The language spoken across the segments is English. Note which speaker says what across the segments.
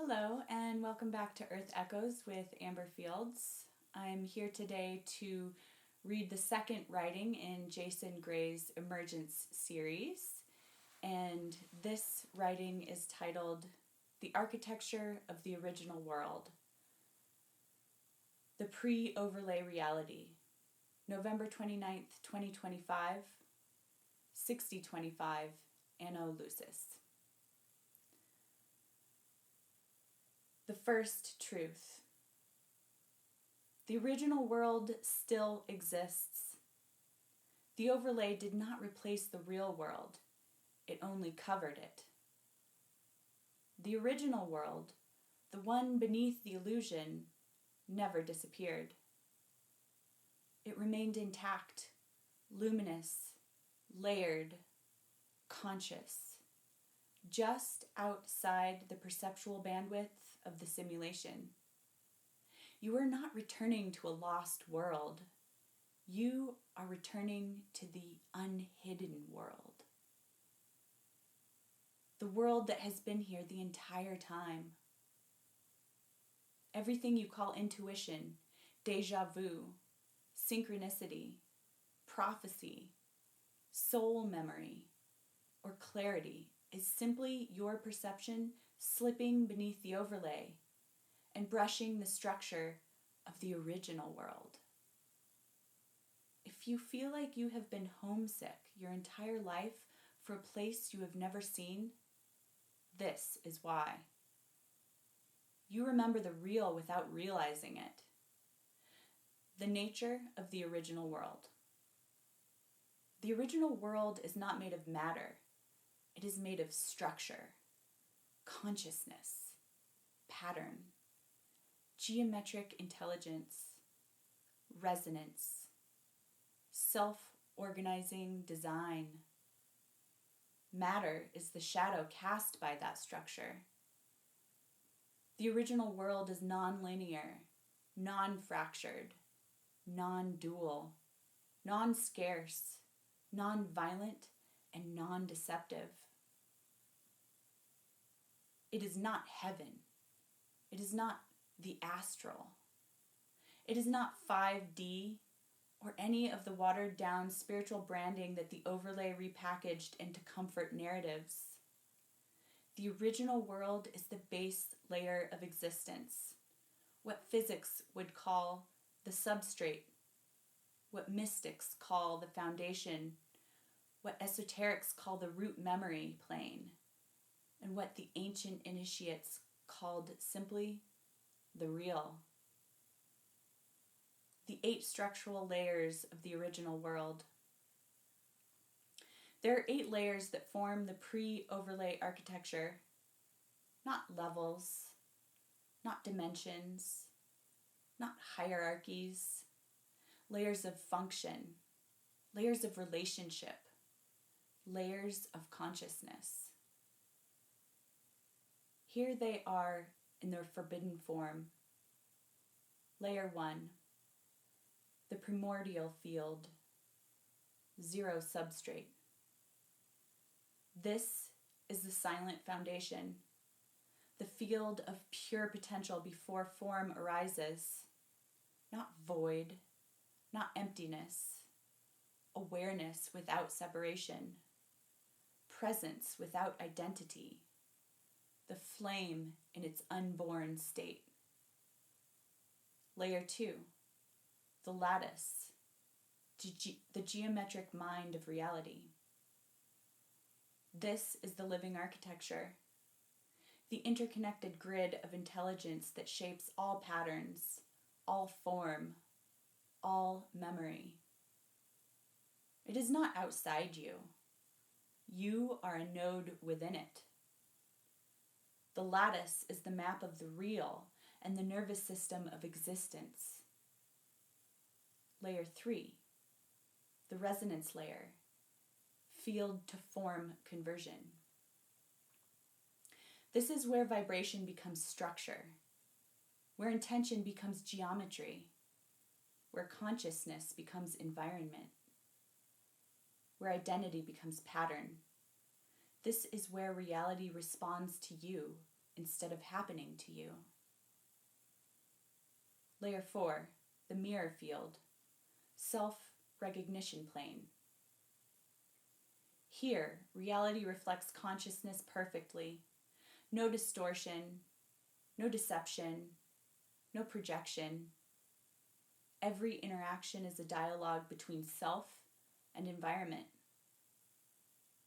Speaker 1: Hello, and welcome back to Earth Echoes with Amber Fields. I'm here today to read the second writing in Jason Gray's Emergence series, and this writing is titled The Architecture of the Original World. The Pre-Overlay Reality, November 29th, 2025, 6025, Anno Lucis. The first truth. The original world still exists. The overlay did not replace the real world. It only covered it. The original world, the one beneath the illusion, never disappeared. It remained intact, luminous, layered, conscious, just outside the perceptual bandwidth of the simulation. You are not returning to a lost world. You are returning to the unhidden world. The world that has been here the entire time. Everything you call intuition, deja vu, synchronicity, prophecy, soul memory, or clarity is simply your perception slipping beneath the overlay and brushing the structure of the original world. If you feel like you have been homesick your entire life for a place you have never seen, this is why. You remember the real without realizing it. The nature of the original world. The original world is not made of matter. It is made of structure, consciousness, pattern, geometric intelligence, resonance, self-organizing design. Matter is the shadow cast by that structure. The original world is non-linear, non-fractured, non-dual, non-scarce, non-violent, and non-deceptive. It is not heaven. It is not the astral. It is not 5D or any of the watered-down spiritual branding that the overlay repackaged into comfort narratives. The original world is the base layer of existence, what physics would call the substrate, what mystics call the foundation, what esoterics call the root memory plane, and what the ancient initiates called simply the real. The 8 structural layers of the original world. There are 8 layers that form the pre-overlay architecture, not levels, not dimensions, not hierarchies, layers of function, layers of relationship, layers of consciousness. Here they are in their forbidden form. Layer 1, the primordial field, 0 substrate. This is the silent foundation, the field of pure potential before form arises, not void, not emptiness, awareness without separation, presence without identity, the flame in its unborn state. Layer 2, the lattice, the geometric mind of reality. This is the living architecture, the interconnected grid of intelligence that shapes all patterns, all form, all memory. It is not outside you. You are a node within it. The lattice is the map of the real and the nervous system of existence. Layer 3, the resonance layer, field to form conversion. This is where vibration becomes structure, where intention becomes geometry, where consciousness becomes environment, where identity becomes pattern. This is where reality responds to you instead of happening to you. Layer 4, the mirror field, self-recognition plane. Here, reality reflects consciousness perfectly. No distortion, no deception, no projection. Every interaction is a dialogue between self and environment.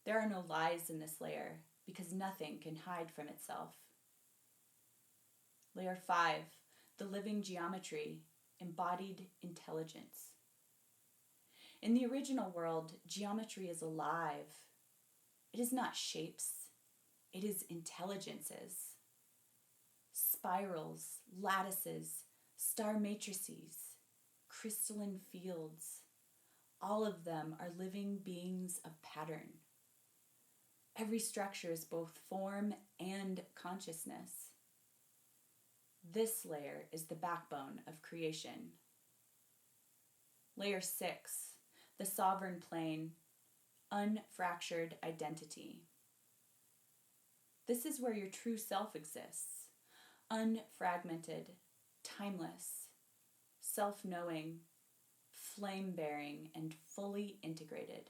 Speaker 1: There are no lies in this layer because nothing can hide from itself. Layer 5, the living geometry, embodied intelligence. In the original world, geometry is alive. It is not shapes, it is intelligences. Spirals, lattices, star matrices, crystalline fields, all of them are living beings of pattern. Every structure is both form and consciousness. This layer is the backbone of creation. Layer 6, the sovereign plane, unfractured identity. This is where your true self exists, unfragmented, timeless, self-knowing, flame-bearing, and fully integrated.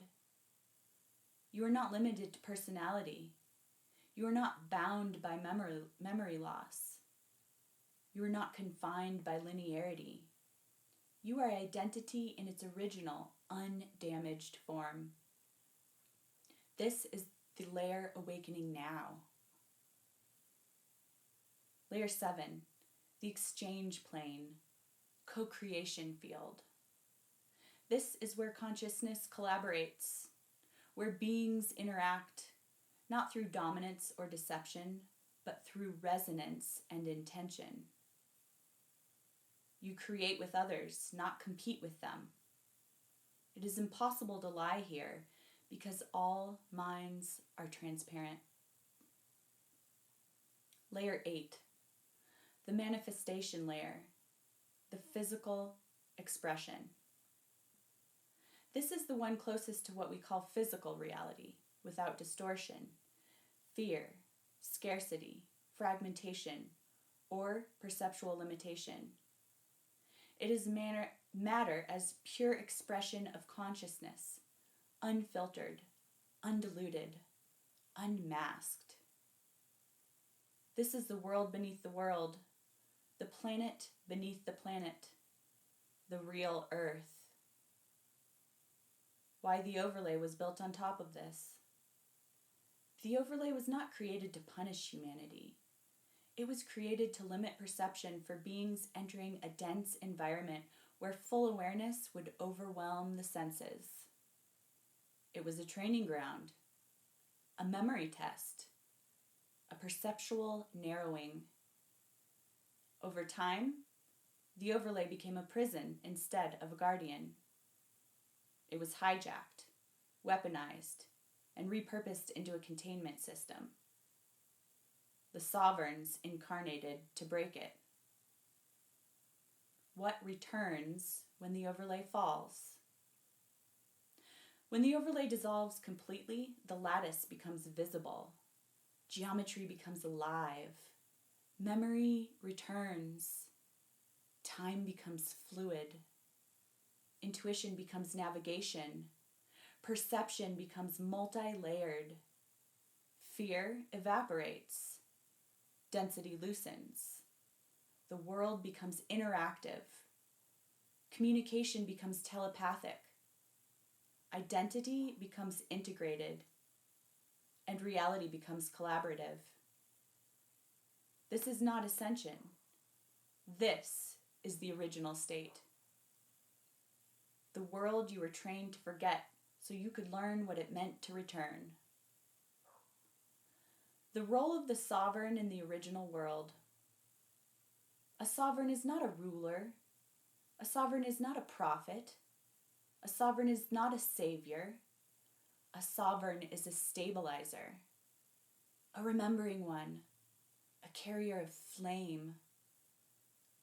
Speaker 1: You are not limited to personality. You are not bound by memory loss. You are not confined by linearity. You are identity in its original, undamaged form. This is the layer awakening now. Layer 7, the exchange plane, co-creation field. This is where consciousness collaborates, where beings interact, not through dominance or deception, but through resonance and intention. You create with others, not compete with them. It is impossible to lie here because all minds are transparent. Layer 8, the manifestation layer, the physical expression. This is the one closest to what we call physical reality, without distortion, fear, scarcity, fragmentation, or perceptual limitation. It is matter as pure expression of consciousness, unfiltered, undiluted, unmasked. This is the world beneath the world, the planet beneath the planet, the real Earth. Why the overlay was built on top of this. The overlay was not created to punish humanity. It was created to limit perception for beings entering a dense environment where full awareness would overwhelm the senses. It was a training ground, a memory test, a perceptual narrowing. Over time, the overlay became a prison instead of a guardian. It was hijacked, weaponized, and repurposed into a containment system. The sovereigns incarnated to break it. What returns when the overlay falls? When the overlay dissolves completely, the lattice becomes visible. Geometry becomes alive. Memory returns. Time becomes fluid. Intuition becomes navigation. Perception becomes multi-layered. Fear evaporates. Density loosens. The world becomes interactive. Communication becomes telepathic. Identity becomes integrated. And reality becomes collaborative. This is not ascension. This is the original state. The world you were trained to forget so you could learn what it meant to return. The role of the sovereign in the original world. A sovereign is not a ruler. A sovereign is not a prophet. A sovereign is not a savior. A sovereign is a stabilizer, a remembering one, a carrier of flame,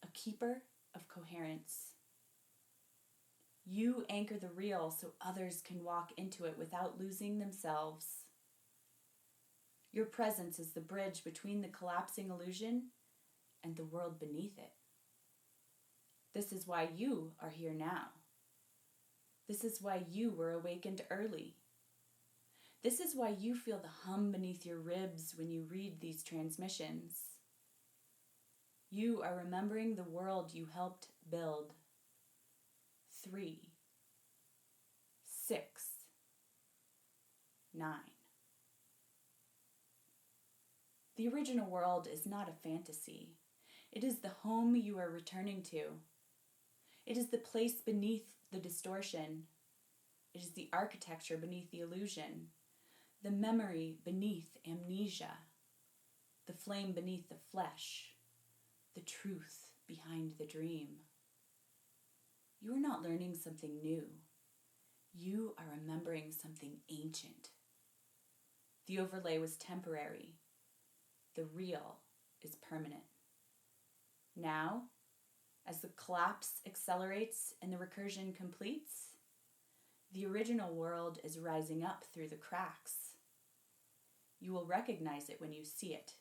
Speaker 1: a keeper of coherence. You anchor the real so others can walk into it without losing themselves. Your presence is the bridge between the collapsing illusion and the world beneath it. This is why you are here now. This is why you were awakened early. This is why you feel the hum beneath your ribs when you read these transmissions. You are remembering the world you helped build. 3, 6, 9. The original world is not a fantasy. It is the home you are returning to. It is the place beneath the distortion. It is the architecture beneath the illusion, the memory beneath amnesia, the flame beneath the flesh, the truth behind the dream. You are not learning something new. You are remembering something ancient. The overlay was temporary. The real is permanent. Now, as the collapse accelerates and the recursion completes, the original world is rising up through the cracks. You will recognize it when you see it,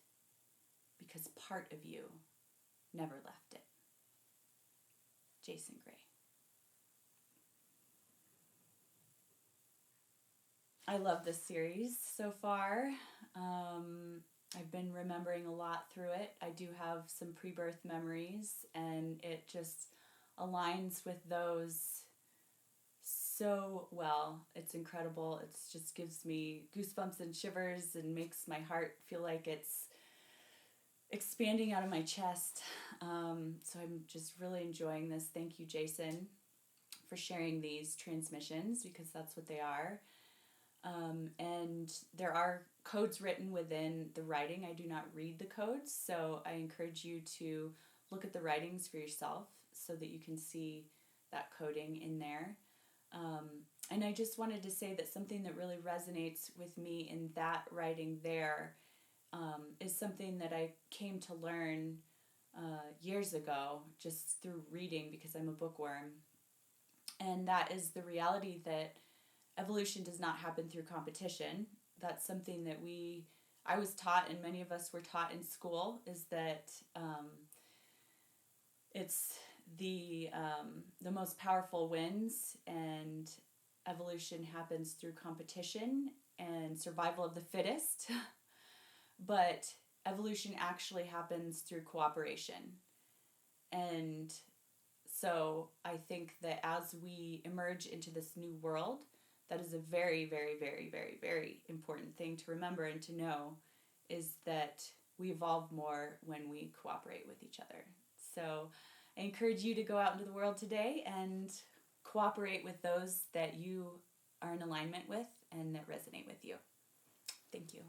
Speaker 1: because part of you never left it. Jason Gray. I love this series so far. I've been remembering a lot through it. I do have some pre-birth memories, and it just aligns with those so well. It's incredible. It just gives me goosebumps and shivers and makes my heart feel like it's expanding out of my chest. So I'm just really enjoying this. Thank you, Jason, for sharing these transmissions, because that's what they are. And there are codes written within the writing. I do not read the codes, so I encourage you to look at the writings for yourself so that you can see that coding in there. And I just wanted to say that something that really resonates with me in that writing there is something that I came to learn years ago just through reading, because I'm a bookworm. And that is the reality that evolution does not happen through competition. That's something that I was taught, and many of us were taught in school, is that it's the most powerful wins, and evolution happens through competition and survival of the fittest. But evolution actually happens through cooperation. And so I think that as we emerge into this new world, that is a very, very, very, very, very important thing to remember and to know, is that we evolve more when we cooperate with each other. So I encourage you to go out into the world today and cooperate with those that you are in alignment with and that resonate with you. Thank you.